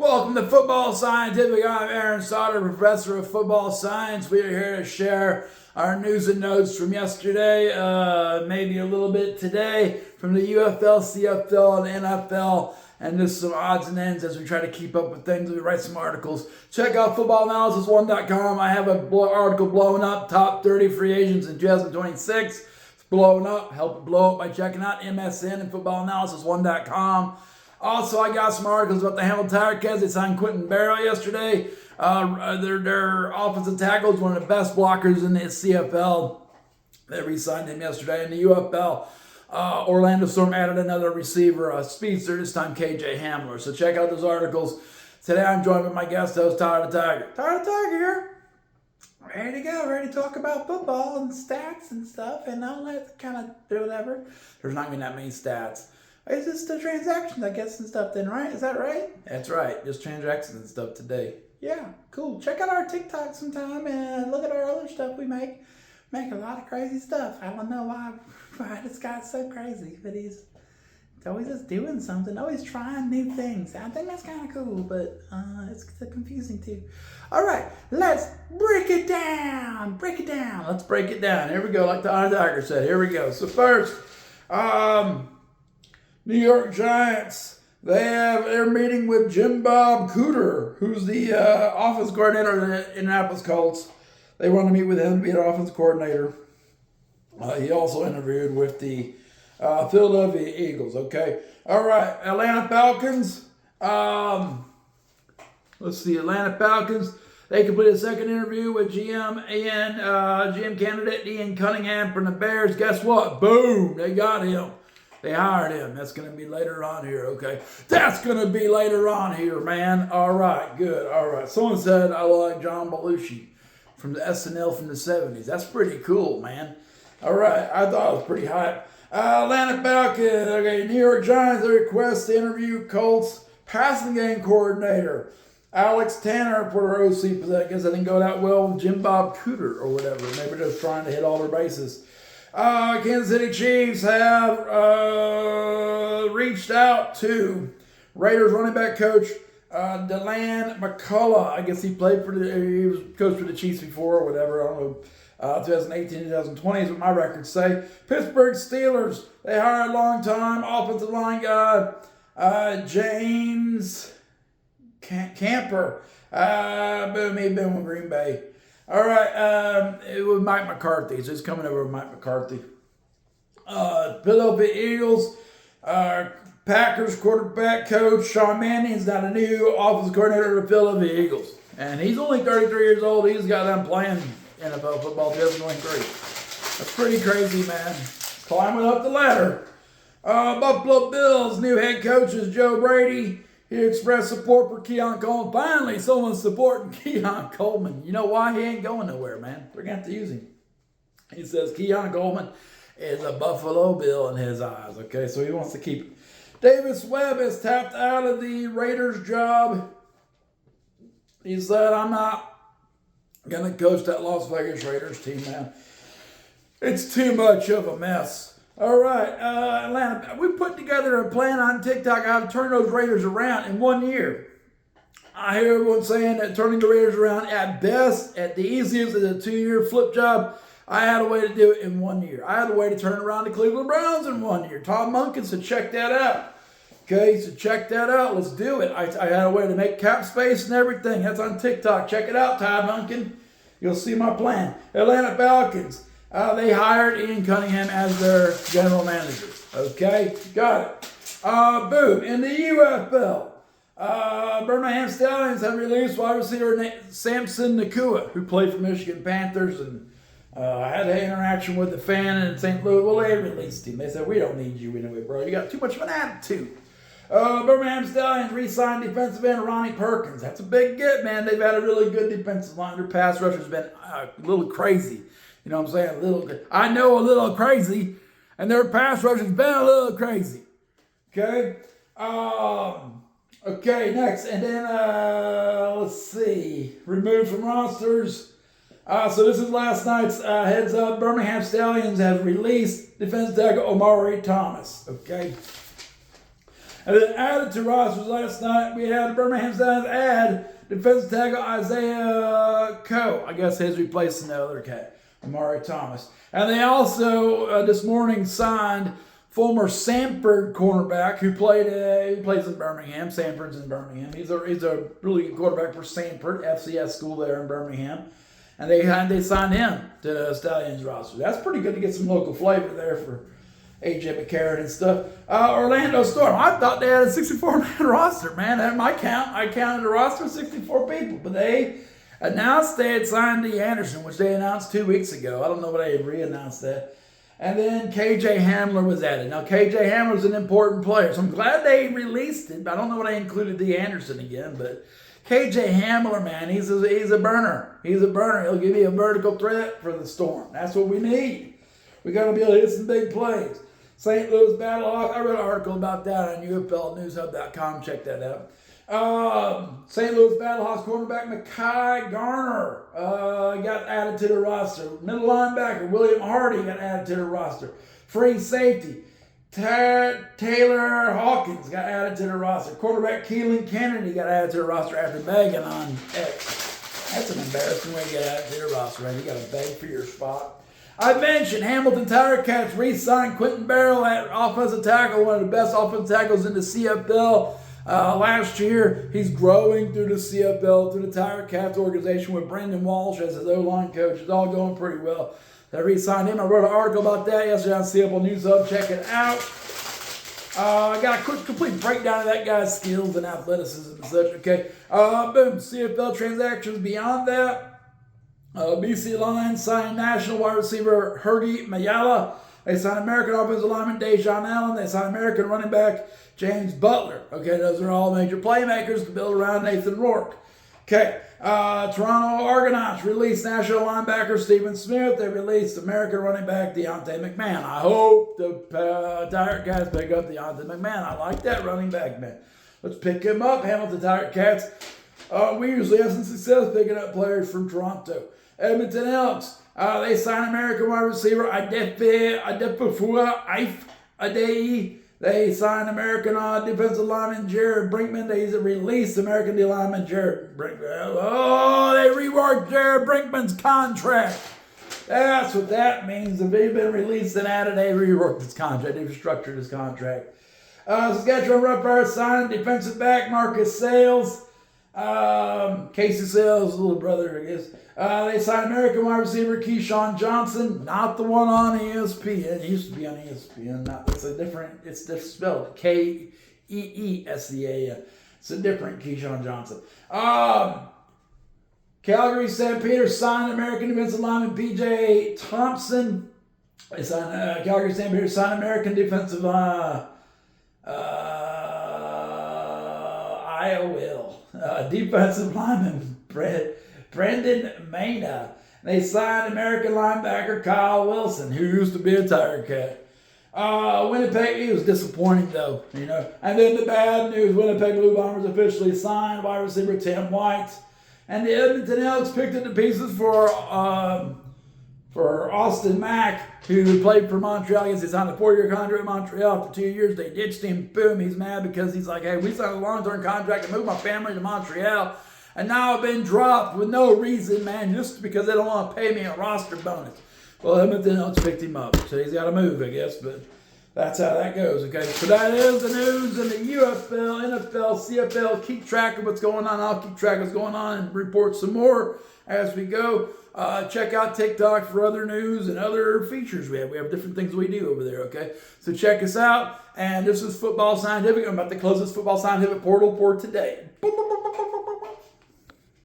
Welcome to Football Scientific. I'm Aaron Sauter, professor of football science. We are here to share our news and notes from yesterday, maybe a little bit today, from the UFL, CFL, and NFL, and just some odds and ends as we try to keep up with things. We write some articles. Check out footballanalysis1.com. I have an article blowing up, top 30 free agents in 2026. It's blowing up. Help it blow up by checking out MSN and footballanalysis1.com. Also, I got some articles about the Hamilton Tiger Cats. They signed Quentin Barrow yesterday. Their offensive tackle is one of the best blockers in the CFL. They re-signed him yesterday. In the UFL, Orlando Storm added another receiver, a speedster, this time KJ Hamler. So check out those articles. Today I'm joined by my guest host, Tyler the Tiger. Tyler the Tiger here. Ready to go, ready to talk about football and stats and stuff, and all that kind of whatever. There's not going to be that many stats. It's just the transactions, I guess, and stuff then, right? Is that right? That's right. Just transactions and stuff today. Yeah, cool. Check out our TikTok sometime and look at our other stuff we make. Make a lot of crazy stuff. I don't know why this guy's so crazy, but he's always just doing something, always trying new things. I think that's kind of cool, but it's confusing too. All right, let's break it down. Break it down. Let's break it down. Here we go, like the Tiger said. Here we go. So first, New York Giants, they're meeting with Jim Bob Cooter, who's the offense coordinator of the Indianapolis Colts. They want to meet with him to be an offense coordinator. He also interviewed with the Philadelphia Eagles, okay? All right, Atlanta Falcons. Let's see, Atlanta Falcons. They completed a second interview with GM candidate Ian Cunningham from the Bears. Guess what? Boom, they got him. They hired him. That's going to be later on here, okay? That's going to be later on here, man. All right, good. All right. Someone said I like John Belushi from the SNL from the 70s. That's pretty cool, man. All right. I thought it was pretty hype. Atlanta Falcons. Okay, New York Giants, they request to interview Colts passing game coordinator Alex Tanner for their OC position. I guess that didn't go that well with Jim Bob Cooter or whatever. Maybe they're just trying to hit all their bases. Kansas City Chiefs have reached out to Raiders running back coach DeLan McCullough. I guess he was coach for the Chiefs before or whatever. I don't know. 2018, 2020 is what my records say. Pittsburgh Steelers, they hired a long-time offensive line guy, James Camper. Boom, he'd been with Green Bay. All right, it was Mike McCarthy. So it's coming over with Mike McCarthy. Philadelphia Eagles, Packers quarterback coach Sean Mannion is now the new offensive coordinator of the Philadelphia Eagles. And he's only 33 years old. He's got them playing NFL football 2023. That's pretty crazy, man. Climbing up the ladder. Buffalo Bills, new head coach is Joe Brady. He expressed support for Keon Coleman. Finally, someone's supporting Keon Coleman. You know why? He ain't going nowhere, man. They're going to have to use him. He says Keon Coleman is a Buffalo Bill in his eyes, okay? So he wants to keep him. Davis Webb is tapped out of the Raiders job. He said, I'm not going to coach that Las Vegas Raiders team, man. It's too much of a mess. All right, Atlanta, we put together a plan on TikTok how to turn those Raiders around in 1 year. I hear everyone saying that turning the Raiders around at best, at the easiest, is a 2-year flip job. I had a way to do it in 1 year. I had a way to turn around the Cleveland Browns in 1 year. Tom Monken said, check that out. Okay, so check that out. Let's do it. I had a way to make cap space and everything. That's on TikTok. Check it out, Tom Monken. You'll see my plan. Atlanta Falcons. They hired Ian Cunningham as their general manager. Okay, got it. Boom. In the UFL, Birmingham Stallions have released wide receiver Samson Nakua, who played for Michigan Panthers and had an interaction with the fan in St. Louis. Well, they released him. They said, we don't need you anyway, bro. You got too much of an attitude. Birmingham Stallions re-signed defensive end Ronnie Perkins. That's a big get, man. They've had a really good defensive line. Their pass rush has been a little crazy. You know what I'm saying? I know a little crazy, and their pass rush has been a little crazy. Okay? Okay, next. And then, let's see. Removed from rosters. So this is last night's heads up. Birmingham Stallions have released defensive tackle Omari Thomas. Okay? And then added to rosters last night, we had Birmingham Lions add defensive tackle Isaiah Coe. I guess he's replacing the other cat, Amari Thomas. And they also, this morning, signed former Sanford cornerback who plays in Birmingham. Sanford's in Birmingham. He's a really good quarterback for Sanford, FCS school there in Birmingham. And they signed him to the Stallions roster. That's pretty good to get some local flavor there for AJ McCarron and stuff. Orlando Storm. I thought they had a 64-man roster, man. At my count, I counted a roster of 64 people. But they announced they had signed Lee Anderson, which they announced 2 weeks ago. I don't know if they had re-announced that. And then KJ Hamler was added. Now, KJ Hamler's an important player, so I'm glad they released it. I don't know what I included Lee Anderson again, but KJ Hamler, man, he's a burner. He's a burner. He'll give you a vertical threat for the Storm. That's what we need. We got to be able to hit some big plays. St. Louis Battlehawks. I read an article about that on UFLNewsHub.com. Check that out. St. Louis Battlehawks cornerback Mekhi Garner got added to the roster. Middle linebacker William Hardy got added to the roster. Free safety Taylor Hawkins got added to the roster. Quarterback Keelan Kennedy got added to the roster after begging on X. That's an embarrassing way to get added to the roster, right? You got to beg for your spot. I mentioned Hamilton Tiger Cats re-signed Quentin Barrow at offensive tackle, one of the best offensive tackles in the CFL. Last year, he's growing through the CFL, through the Tiger Cats organization with Brendan Walsh as his O-line coach. It's all going pretty well. They re-signed him. I wrote an article about that yesterday on CFL News Hub. Check it out. I got a complete breakdown of that guy's skills and athleticism and such. Okay. Boom. CFL transactions beyond that. BC Lions signed national wide receiver Hergy Mayala. They signed American offensive lineman Dejon Allen. They signed American running back James Butler. Okay, those are all major playmakers to build around Nathan Rourke. Okay, Toronto Argonauts released national linebacker Stephen Smith. They released American running back Deontay McMahon. I hope the Tiger Cats pick up Deontay McMahon. I like that running back, man. Let's pick him up, Hamilton Tiger Cats. We usually have some success picking up players from Toronto. Edmonton Elks. They signed American wide receiver Adefufua Adei. They signed American defensive lineman Jared Brinkman. They released American D lineman Jared Brinkman. Oh, they reworked Jared Brinkman's contract. That's what that means. If they've been released and added, they reworked his contract. They've restructured his contract. Saskatchewan Roughriders signed defensive back Marcus Sales. Casey Sales' little brother, I guess. They signed American wide receiver Keyshawn Johnson, not the one on ESPN. He used to be on ESPN. It's spelled Keeescan. It's a different Keyshawn Johnson. Calgary St. Peter signed American defensive lineman PJ Thompson. They signed Calgary St. Peter signed American defensive defensive lineman Brendan Maina. They signed American linebacker Kyle Wilson, who used to be a Tiger Cat. Winnipeg, he was disappointing though, you know. And then the bad news, Winnipeg Blue Bombers officially signed wide receiver Tim White. And the Edmonton Elks picked up the pieces for Austin Mack, who played for Montreal. I guess he signed a 4-year contract in Montreal for 2 years. They ditched him. Boom, he's mad because he's like, hey, we signed a long-term contract to move my family to Montreal. And now I've been dropped with no reason, man, just because they don't want to pay me a roster bonus. Well, Edmonton Elks picked him up, so he's got to move, I guess, but that's how that goes, okay? So that is the news in the UFL, NFL, CFL. Keep track of what's going on. I'll keep track of what's going on and report some more as we go. Check out TikTok for other news and other features we have. We have different things we do over there, okay? So check us out. And this is Football Scientific. I'm about to close this Football Scientific portal for today. Boom, boom, boom.